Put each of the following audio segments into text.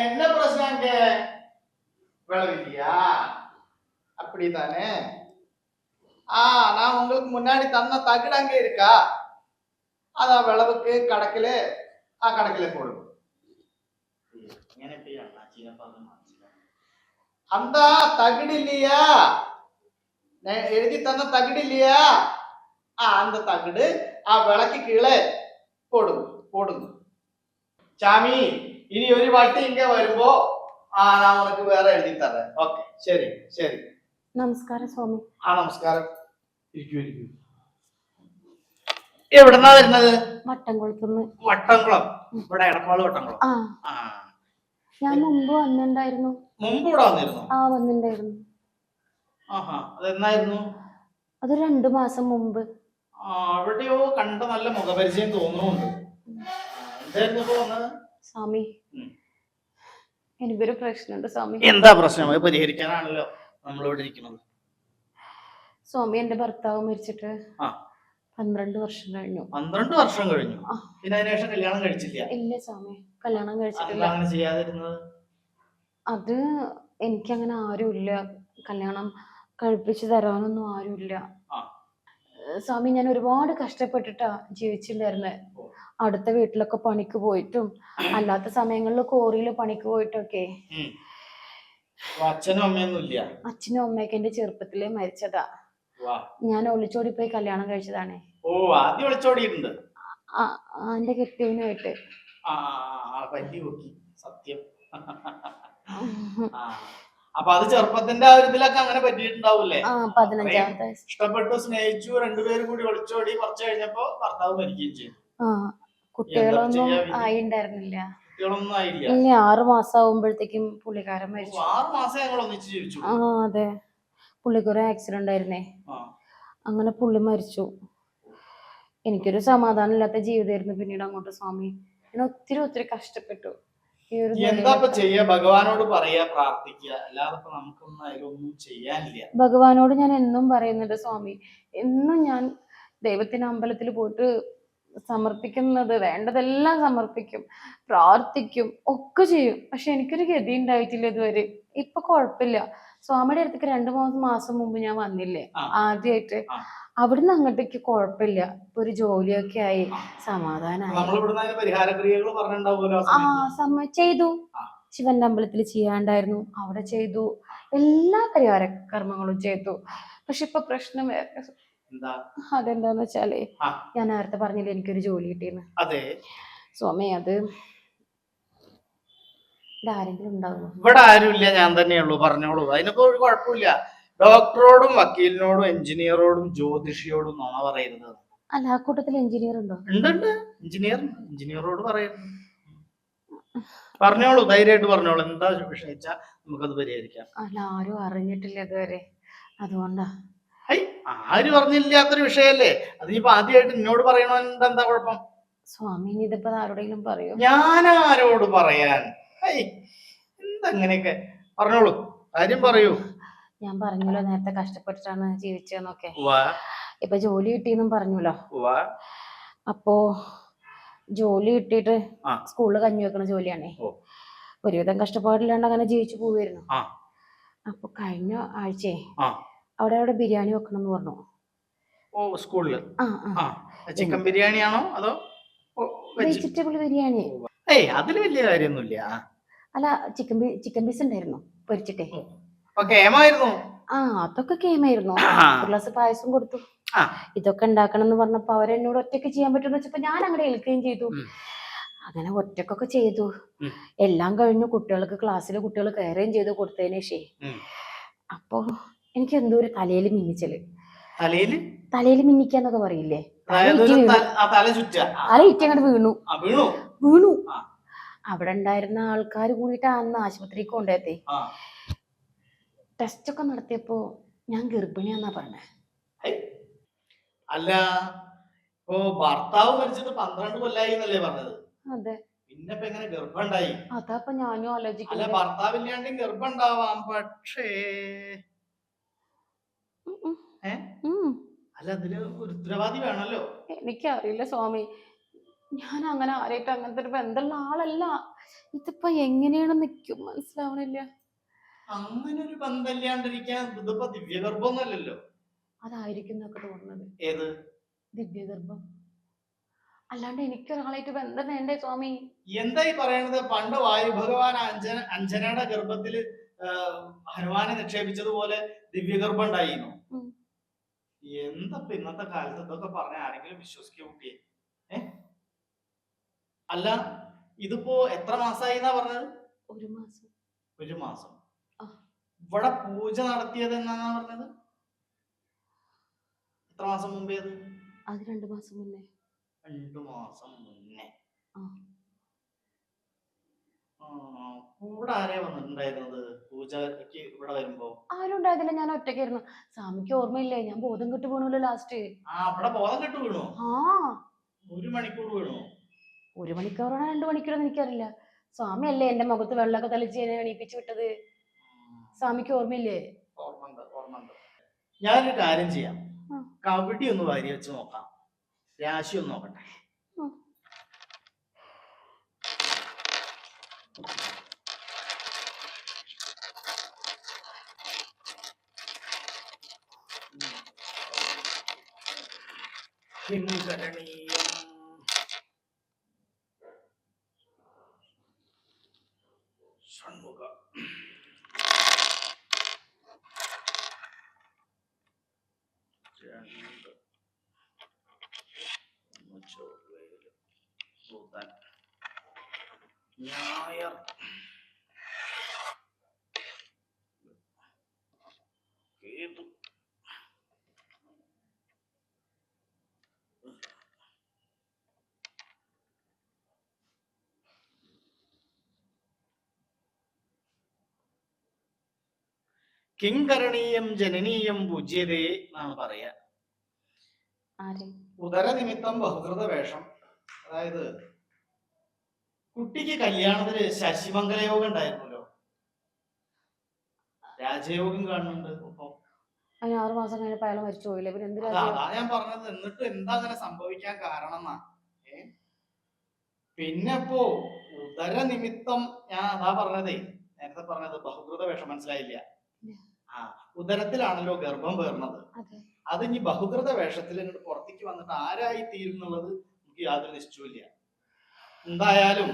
என்ன பிரச்சனைங்க விளவில்லையா? அப்படித்தானே? நான் உங்களுக்கு முன்னாடி தந்த தகுடு அங்கே இருக்கா? அதான் விளவுக்கு கடக்கல கடக்கல போடுங்க. அந்த தகுடு இல்லையா? எழுதி தந்த தகுடு இல்லையா? அந்த தகுடு விளக்கு கீழே போடுங்க போடுங்க. சாமி இனி ഒരു വട്ടി ഇങ്ങ വരുമ്പോ ഞാൻ ഉനക്ക് വേറെ എഴുതി തരാം. ഓക്കേ ശരി ശരി. നമസ്കാരം സ്വാമി. നമസ്കാരം. ഇരിക്കൂ ഇരിക്കൂ. എവിടെന്നാ വരുന്നത്? വട്ടംകുളത്തുനിന്ന്. വട്ടംകുളം? ഇവിടെ എടപ്പാള് വട്ടംകുളം. ഞാൻ മുമ്പ് വന്നിട്ടുണ്ടായിരുന്നു. മുമ്പ് ഇവിടെ വന്നിരുന്നു? വന്നിട്ടുണ്ടായിരുന്നു. അതെന്നായിരുന്നു? അത് 2 മാസം മുമ്പ്. എവിടെയോ കണ്ട നല്ല മുഖപരിചയം തോന്നുന്നുണ്ട്. എന്തായിരുന്നു ഇപ്പൊ വന്നത്? സ്വാമി എനിക്കൊരു പ്രശ്നമുണ്ട് സ്വാമി. എന്താ പ്രശ്നം? പരിഹരിക്കാനാണല്ലോ നമ്മളിവിടെ ഇരിക്കുന്നത്. സ്വാമി എന്റെ ഭർത്താവ് മരിച്ചിട്ട് 12 വർഷം കഴിഞ്ഞു. 12 വർഷം കഴിഞ്ഞു? പിന്നെ അതിനുശേഷം കല്യാണം കഴിച്ചില്ല? ഇല്ല സ്വാമി, കല്യാണം കഴിച്ചിട്ടില്ല. അങ്ങനെ ചെയ്യാതിരുന്നത്? അത് എനിക്കങ്ങനെ ആരുമില്ല, കല്യാണം കഴിപ്പിച്ചു തരാനൊന്നും ആരുമില്ല സ്വാമി. ഞാൻ ഒരുപാട് കഷ്ടപ്പെട്ടിട്ടാ ജീവിച്ചിട്ടുണ്ടായിരുന്നെ. അടുത്ത വീട്ടിലൊക്കെ പണിക്ക് പോയിട്ടും അല്ലാത്ത സമയങ്ങളിൽ കോറിയിൽ പണിക്ക് പോയിട്ടൊക്കെ. അച്ഛനും അമ്മയൊന്നുമില്ല? അച്ഛനും അമ്മയൊക്കെ എന്റെ ചെറുപ്പത്തിലേ മരിച്ചതാ. ഞാൻ ഒളിച്ചോടി പോയി കല്യാണം കഴിച്ചതാണേ. ആദ്യം ഒളിച്ചോടിയിട്ടുണ്ട്? എന്റെ കെട്ടിയവനുമായിട്ട്. സത്യം. അപ്പൊ അത് ചെറുപ്പത്തിന്റെ ആ ഒരു ഇതിലൊക്കെ അങ്ങനെ പറ്റിയിട്ടുണ്ടാവൂലേ? 15 ഇഷ്ടപ്പെട്ടു സ്നേഹിച്ചു, രണ്ടുപേരും കൂടി ഒളിച്ചോടി. കുറച്ച് കഴിഞ്ഞപ്പോ ഭർത്താവ് മരിക്കുകയും ചെയ്തു. കുട്ടികളൊന്നും ആയിണ്ടായിരുന്നില്ല. കുട്ടികളൊന്നും ആയില്ല? ഇല്ല, 6 മാസം ആവുമ്പോഴത്തേക്കും പുള്ളിക്കാരൻ മരിച്ചു. 6 മാസം ഞങ്ങൾ ഒന്നിച്ച് ജീവിച്ചു? അതെ, പുള്ളിക്കൊരു ആക്സിഡന്റ് ആയിരുന്നേ. അങ്ങനെ പുള്ളി മരിച്ചു. എനിക്കൊരു സമാധാനം ഇല്ലാത്ത ജീവിതമായിരുന്നു പിന്നീട് അങ്ങോട്ട് സ്വാമി. ഞാൻ ഒത്തിരി ഒത്തിരി കഷ്ടപ്പെട്ടു. എന്താ ചെയ്യാ? ഭഗവാനോട് പറയാ, പ്രാർത്ഥിക്കുക, അല്ലാതെ നമുക്കൊന്നും അതിലൊന്നും ചെയ്യാനില്ല. ഭഗവാനോട് ഞാൻ എന്നും പറയുന്നുണ്ട് സ്വാമി. എന്നും ഞാൻ ദൈവത്തിന്റെ അമ്പലത്തിൽ പോയിട്ട് സമർപ്പിക്കുന്നത് വേണ്ടതെല്ലാം സമർപ്പിക്കും, പ്രാർത്ഥിക്കും, ഒക്കെ ചെയ്യും. പക്ഷെ എനിക്കൊരു ഗതി ഉണ്ടായിട്ടില്ല ഇതുവരെ. ഇപ്പൊ കുഴപ്പമില്ല. സ്വാമിയുടെ അടുത്തേക്ക് 2 മാസം മുമ്പ് ഞാൻ വന്നില്ലേ ആദ്യമായിട്ട്, അവിടുന്ന് അങ്ങോട്ടേക്ക് കുഴപ്പമില്ല. ഇപ്പൊ ഒരു ജോലിയൊക്കെ ആയി, സമാധാനമായി. ചെയ്തു. ശിവന്റെ അമ്പലത്തിൽ ചെയ്യാണ്ടായിരുന്നു, അവിടെ ചെയ്തു. എല്ലാ പരിഹാര കർമ്മങ്ങളും ചെയ്തു. പക്ഷെ ഇപ്പൊ പ്രശ്നം അതെന്താന്ന് വെച്ചാലേ, ഞാൻ നേരത്തെ പറഞ്ഞില്ലേ എനിക്കൊരു ജോലി കിട്ടിയെന്ന്. സ്വാമി അത് ആരെങ്കിലും ഉണ്ടാവുമോ? ഇവിടെ ആരുമില്ല, ഞാൻ തന്നെയുള്ളൂ. പറഞ്ഞോളൂ, അതിനിപ്പോ ഒരു കുഴപ്പമില്ല. ഡോക്ടറോടും വക്കീലിനോടും എഞ്ചിനീയറോടും ജ്യോതിഷിയോടും നുണ പറയുന്നത്. അല്ല, ആ കൂട്ടത്തിൽ എഞ്ചിനീയർ ഉണ്ടോ? ഉണ്ട്, എഞ്ചിനീയറോട് പറയുന്നു. പറഞ്ഞോളൂ, ധൈര്യമായിട്ട് പറഞ്ഞോളൂ. എന്താ വിഷയിച്ചാ നമുക്കത് പരിഹരിക്കാം. അല്ല, ആരും അറിഞ്ഞിട്ടില്ല ഇതുവരെ, അതുകൊണ്ടാ. ആരും അറിഞ്ഞില്ലാത്തൊരു വിഷയല്ലേ അത്. ഇപ്പൊ ആദ്യമായിട്ട് എന്നോട് പറയണോണ്ട് എന്താ കുഴപ്പം? സ്വാമി ഇതിപ്പോ ആരോടെങ്കിലും പറയൂ? ഞാൻ ആരോട് പറയാൻ? എന്തങ്ങനെയൊക്കെ? പറഞ്ഞോളൂ, കാര്യം പറയൂ. ഞാൻ പറഞ്ഞല്ലോ നേരത്തെ കഷ്ടപ്പെട്ടിട്ടാണ് ജീവിച്ചതെന്നൊക്കെ. ഇപ്പൊ ജോലി കിട്ടിയെന്നും പറഞ്ഞല്ലോ. അപ്പോ ജോലി കിട്ടിയിട്ട് സ്കൂളിൽ കഞ്ഞി വെക്കണ ജോലിയാണേ. ഒരുവിധം കഷ്ടപ്പാടില്ലാണ്ട് അങ്ങനെ ജീവിച്ചു പോവായിരുന്നു. അപ്പൊ കഴിഞ്ഞ ആഴ്ചയെ അവിടെ ബിരിയാണി വെക്കണം എന്ന് പറഞ്ഞു. സ്കൂളില് ചിക്കൻ ബിരിയാണിയാണോ അതോ വെജിറ്റബിൾ ബിരിയാണി? അതില് വലിയ കാര്യമൊന്നുമില്ല. അല്ല, ചിക്കൻ പീസ് ഉണ്ടായിരുന്നു പൊരിച്ചിട്ടേ. അതൊക്കെ കേമായിരുന്നു. ഒരു ഗ്ലാസ് പായസം കൊടുത്തു. ഇതൊക്കെ ഉണ്ടാക്കണം എന്ന് പറഞ്ഞപ്പോ അവരെന്നോട് ഒറ്റയ്ക്ക് ചെയ്യാൻ പറ്റുമെന്ന് വെച്ചപ്പോ ഞാൻ അങ്ങനെ ഏൽക്കുകയും ചെയ്തു. അങ്ങനെ ഒറ്റക്കൊക്കെ ചെയ്തു. എല്ലാം കഴിഞ്ഞു. ക്ലാസ്സിലെ കുട്ടികൾ കയറുകയും ചെയ്തു കൊടുത്തതിന് ശേഷം. അപ്പൊ എനിക്ക് എന്തോ ഒരു തലയിൽ മിന്നിച്ചല്. തലയിൽ മിന്നിക്കാന്നൊക്കെ പറയില്ലേ, തല ഇറ്റങ്ങോട്ട് വീണു. അവിടെ ഉണ്ടായിരുന്ന ആൾക്കാർ കൂടിയിട്ട് അന്ന് ആശുപത്രിക്ക് കൊണ്ടുപോയതേ. ടെസ്റ്റ് ഒക്കെ നടത്തിയപ്പോ ഞാൻ ഗർഭിണിയാന്നാ പറഞ്ഞേ. അല്ല, ഭർത്താവ് മരിച്ചിട്ട് 12 കൊല്ലായി എന്നല്ലേ പറഞ്ഞത്? അതെ. പിന്നെ എങ്ങനെ ഗർഭം ഉണ്ടായി? അതാപ്പൊ ഞാനും ആലോചിക്കുന്നത്. അല്ല, ഭർത്താവില്ലാണ്ട് ഗർഭം ഉണ്ടാവാം, പക്ഷേ അല്ല, അതില് ഒരു ഉത്തരവാദി വേണല്ലോ. എനിക്കറിയില്ല സ്വാമി, ഞാൻ അങ്ങനെ ആരായിട്ട് അങ്ങനത്തെ ഒരു ബന്ധമുള്ള ആളല്ല. ഇതിപ്പോ എങ്ങനെയാണ് നിക്കും മനസ്സിലാവണില്ല. അങ്ങനെ ഒരു ബന്ധമില്ലാണ്ടിരിക്കാൻ ഇതിപ്പോ ദിവ്യഗർഭമൊന്നുമല്ലല്ലോ. അതായിരിക്കും എന്നൊക്കെ തോന്നുന്നത്. ഏത് ദിവ്യഗർഭം. അല്ലാണ്ട് എനിക്കൊരാളായിട്ട് ബന്ധം വേണ്ടേ സ്വാമി? എന്തായി പറയണത്? പണ്ട് വായു ഭഗവാൻ അഞ്ജനയുടെ ഗർഭത്തില് ഹനുമാനെ നിക്ഷേപിച്ചതുപോലെ ദിവ്യഗർഭം ഉണ്ടായിരുന്നു. എന്താ ഇന്നത്തെ കാലത്ത് ഇതൊക്കെ പറഞ്ഞ ആരെങ്കിലും വിശ്വസിക്കുക കുട്ടിയെ? അല്ല, ഇതിപ്പോ എത്ര മാസമായി എന്നാ പറഞ്ഞത്? 1 മാസം. 1 മാസം. ഇവിടെ പൂജ നടത്തിയത് എന്നാണ് പറഞ്ഞത്? എത്ര മാസം മുമ്പേ? അത് 2 മാസം മുന്നേ. 2 മാസം മുന്നേ. കൂടെ ആരെയാ വന്നിട്ടുണ്ടായിരുന്നത് പൂജക്ക് ഇവിടെ വരുമ്പോ? ആരും ഉണ്ടായിരുന്നില്ല, ഞാൻ ഒറ്റയ്ക്കായിരുന്നു. സ്വാമിക്ക് ഓർമ്മയില്ലേ, ഞാൻ ബോധം കെട്ട് വീണല്ലോ ലാസ്റ്റ്. ഇവിടെ ബോധം കെട്ട് വീണോ? 1 മണിക്കൂർ വീണോ? 1 മണിക്കൂറാണോ 2 മണിക്കൂറെന്ന് എനിക്കറിയില്ല. സ്വാമി അല്ലേ എന്റെ മുഖത്ത് വെള്ളമൊക്കെ തളിച്ച് എന്നെ എണീപ്പിച്ചു വിട്ടത്. സ്വാമിക്ക് ഓർമ്മയില്ലേ? ഓർമ്മണ്ട്. ഞാനൊരു കാര്യം ചെയ്യാം, കബഡി ഒന്ന് വാരി വെച്ച് നോക്കാം, രാശി ഒന്ന് നോക്കട്ടെ. ഷൺമുഖ ഞായർ കേതു കിങ്കരണീയം ജനനീയം പൂജ്യതേ എന്നാണ് പറയാ. ഉദരനിമിത്തം ബഹുകൃത വേഷം. അതായത് കുട്ടിക്ക് കല്യാണത്തിന് ശശിമംഗല യോഗം ഉണ്ടായിരുന്നല്ലോ, രാജയോഗം കാണുന്നുണ്ട്. ഇപ്പൊ 6 മാസം കഴിഞ്ഞപ്പോ അയാൾ മരിച്ചു പോയില്ലേ, പിന്നെ എന്തിനാ? അതാ ഞാൻ പറഞ്ഞത്. എന്നിട്ട് എന്താ അങ്ങനെ സംഭവിക്കാൻ കാരണം എന്നാ. പിന്നെ ഇപ്പോ ഉദരനിമിത്തം ഞാൻ അതാ പറഞ്ഞതേ, നേരത്തെ പറഞ്ഞത് ബഹുകൃത വേഷം. മനസ്സിലായില്ല? ഉദരത്തിലാണല്ലോ ഗർഭം പേർന്നത്. അത് ഇനി ബഹുകൃത വേഷത്തിൽ ഇങ്ങോട്ട് പുറത്തേക്ക് വന്നിട്ട് ആരായി തീരും എന്നുള്ളത് നമുക്ക് യാതൊരു നിശ്ചയമില്ല. എന്തായാലും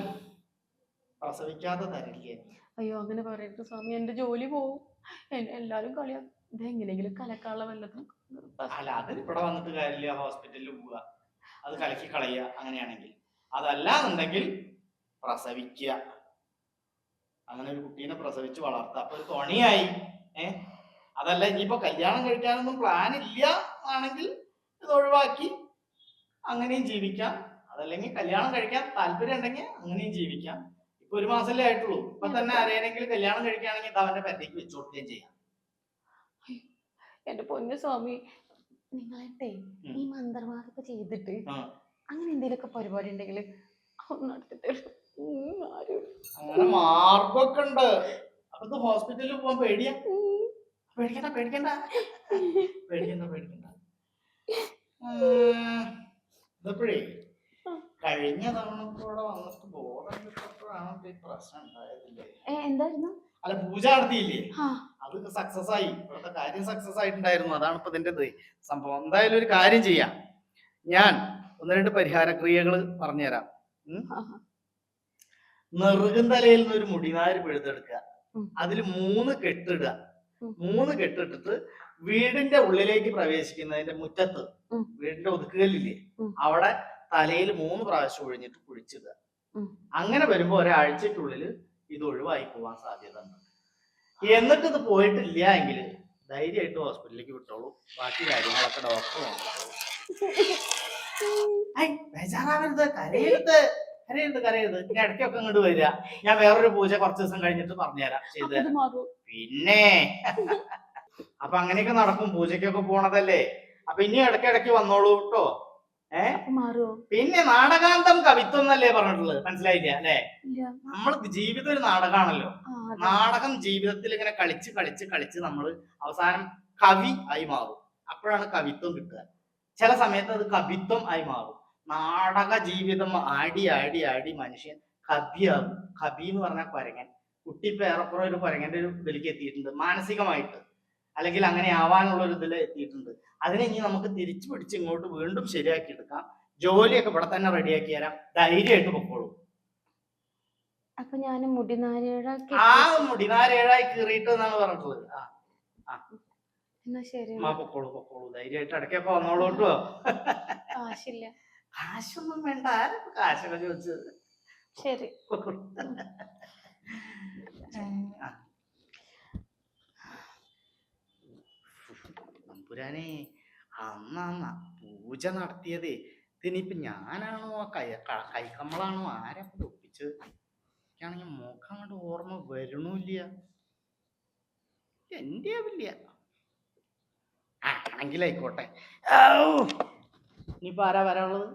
പ്രസവിക്കാതെ തരില്ലേ. അയ്യോ അങ്ങനെ പറയരുത് സ്വാമി, എന്റെ ജോലി പോവും. എല്ലാരും കളിയാ ഇതെങ്ങനെങ്കിലും കലക്കാനുള്ള വല്ലതും. അല്ല, അതിന് ഇവിടെ വന്നിട്ട് കാര്യമില്ല, ഹോസ്പിറ്റലിൽ പോവുക, അത് കലക്കി കളയുക. അങ്ങനെയാണെങ്കിൽ അതല്ല എന്നുണ്ടെങ്കിൽ പ്രസവിക്കുക, അങ്ങനെ ഒരു കുട്ടീനെ പ്രസവിച്ച് വളർത്തുക. അപ്പൊ ഒരു തുണയായി. അതല്ല ഇനിയിപ്പോ കല്യാണം കഴിക്കാനൊന്നും പ്ലാൻ ഇല്ല ആണെങ്കിൽ ഇത് ഒഴിവാക്കി അങ്ങനെയും ജീവിക്കാം. അതല്ലെങ്കിൽ കല്യാണം കഴിക്കാൻ താല്പര്യം ഉണ്ടെങ്കിൽ അങ്ങനെയും ജീവിക്കാം. ഇപ്പൊ 1 മാസമല്ലേ ആയിട്ടുള്ളൂ. ഇപ്പൊ തന്നെ ആരെയെങ്കിലും കല്യാണം കഴിക്കുകയാണെങ്കിൽ ഇത് അവന്റെ പറ്റിക്ക് വെച്ചു കൊടുക്കുകയും ചെയ്യാം. എന്റെ പൊന്നു സ്വാമി, നിങ്ങളെ ഈ മന്ത്രവാദമൊക്കെ ചെയ്തിട്ട് അങ്ങനെ എന്തെങ്കിലുമൊക്കെ പരിപാടി ഉണ്ടെങ്കിൽ അങ്ങനെ മാർഗമൊക്കെ ഉണ്ട്. അപ്പൊ ഹോസ്പിറ്റലിൽ പോകാൻ പേടിയാ? പേടിക്കണ്ട പേടിക്കണ്ട പേടിക്കണ്ട പേടിക്കണ്ട. ഇതപ്പോഴേ കഴിഞ്ഞ തവണ കൂടെ വന്നിട്ട് ബോധം കിട്ടപ്പോഴാണ് ഈ പ്രശ്നം ഉണ്ടായതില്ലേ? എന്തായിരുന്നു? അല്ല, പൂജ നടത്തിയില്ലേ, അത് സക്സസ് ആയി. ഇവിടുത്തെ കാര്യം സക്സസ് ആയിട്ടുണ്ടായിരുന്നു. അതാണ് ഇപ്പൊ ഇതിന്റെ സംഭവം. എന്തായാലും ഒരു കാര്യം ചെയ്യാം, ഞാൻ 1-2 പരിഹാര ക്രിയകൾ പറഞ്ഞുതരാം. നെറുകും തലയിൽ നിന്ന് ഒരു മുടിനാര് പിഴുതെടുക്കുക, അതിൽ 3 കെട്ടിടുക. 3 കെട്ടിട്ടിട്ട് വീടിന്റെ ഉള്ളിലേക്ക് പ്രവേശിക്കുന്നതിന്റെ മുറ്റത്ത്, വീടിന്റെ ഒതുക്കുകല്ലില്ലേ, അവിടെ തലയിൽ 3 പ്രാവശ്യം ഒഴിഞ്ഞിട്ട് കുഴിച്ചിടുക. അങ്ങനെ വരുമ്പോ ഒരാഴ്ചക്കുള്ളിൽ ഇത് ഒഴിവായി പോവാൻ സാധ്യത ഉണ്ട്. എന്നിട്ട് ഇത് പോയിട്ടില്ല എങ്കിൽ ധൈര്യമായിട്ട് ഹോസ്പിറ്റലിലേക്ക് വിട്ടോളൂ. ബാക്കി കാര്യങ്ങളൊക്കെ ഡോക്ടർ നോക്കിക്കോളൂ. ബേജാറാവരുത്, കരയരുത് കരയരുത് കരയരുത്. ഇനി ഇടയ്ക്കൊക്കെ ഇങ്ങോട്ട് വരിക, ഞാൻ വേറൊരു പൂജ കുറച്ച് ദിവസം കഴിഞ്ഞിട്ട് പറഞ്ഞുതരാം, ചെയ്തു തരാം. പിന്നെ അപ്പൊ അങ്ങനെയൊക്കെ നടക്കും. പൂജക്കൊക്കെ പോണതല്ലേ. അപ്പൊ ഇനി ഇടയ്ക്കിടയ്ക്ക് വന്നോളൂ കേട്ടോ. പിന്നെ നാടകാന്തം കവിത്വം എന്നല്ലേ പറഞ്ഞിട്ടുള്ളത്, മനസ്സിലായില്ല അല്ലെ? നമ്മൾ ജീവിതം ഒരു നാടകമാണല്ലോ. നാടകം ജീവിതത്തിൽ ഇങ്ങനെ കളിച്ച് കളിച്ച് കളിച്ച് നമ്മൾ അവസാനം കവി ആയി മാറും. അപ്പോഴാണ് കവിത്വം കിട്ടുക. ചില സമയത്ത് അത് കവിത്വം ആയി മാറും. നാടക ജീവിതം ആടി ആടി ആടി മനുഷ്യൻ കവിയാകും. കബി എന്ന് പറഞ്ഞ കുരങ്ങൻ. കുട്ടി ഇപ്പൊ ഏറെക്കുറെ ഒരു കുരങ്ങന്റെ ഒരു ഇതിലേക്ക് എത്തിയിട്ടുണ്ട് മാനസികമായിട്ട്, അല്ലെങ്കിൽ അങ്ങനെ ആവാനുള്ള ഒരു ഇതിൽ എത്തിയിട്ടുണ്ട്. അതിനെ ഇനി നമുക്ക് തിരിച്ചു പിടിച്ച് ഇങ്ങോട്ട് വീണ്ടും ശരിയാക്കി എടുക്കാം. ജോലിയൊക്കെ ഇവിടെ തന്നെ റെഡിയാക്കി തരാം, ധൈര്യമായിട്ട് പൊക്കോളൂ. അപ്പൊ ഞാൻ മുടിനാരിയുടെ ആ മുടിനാരേഴായി കീറിയിട്ട് എന്നാണ് പറഞ്ഞിട്ടുള്ളത്. എന്നാ ശരി പൊക്കോളൂ പൊക്കോളൂ, ധൈര്യമായിട്ട് ഇടയ്ക്കൊക്കെ വന്നോളൂ കേട്ടോ. കാശില്ല. കാശൊന്നും വേണ്ട, ആരൊക്കെ കാശൊക്കെ ചോദിച്ചത്. ശരി. നമ്പുരാനെ, അന്നാ പൂജ നടത്തിയതേ, ഇതിനിപ്പൊ ഞാനാണോ കൈക്കമ്മളാണോ ആരാ ഒപ്പിച്ചത്? എനിക്കാണെങ്കിൽ മുഖം കൊണ്ട് ഓർമ്മ വരണമില്ല. എന്റെ ആവില്ല. ആണെങ്കിലായിക്കോട്ടെ. ഇനിയിപ്പോ ആരാ വരാനുള്ളത്?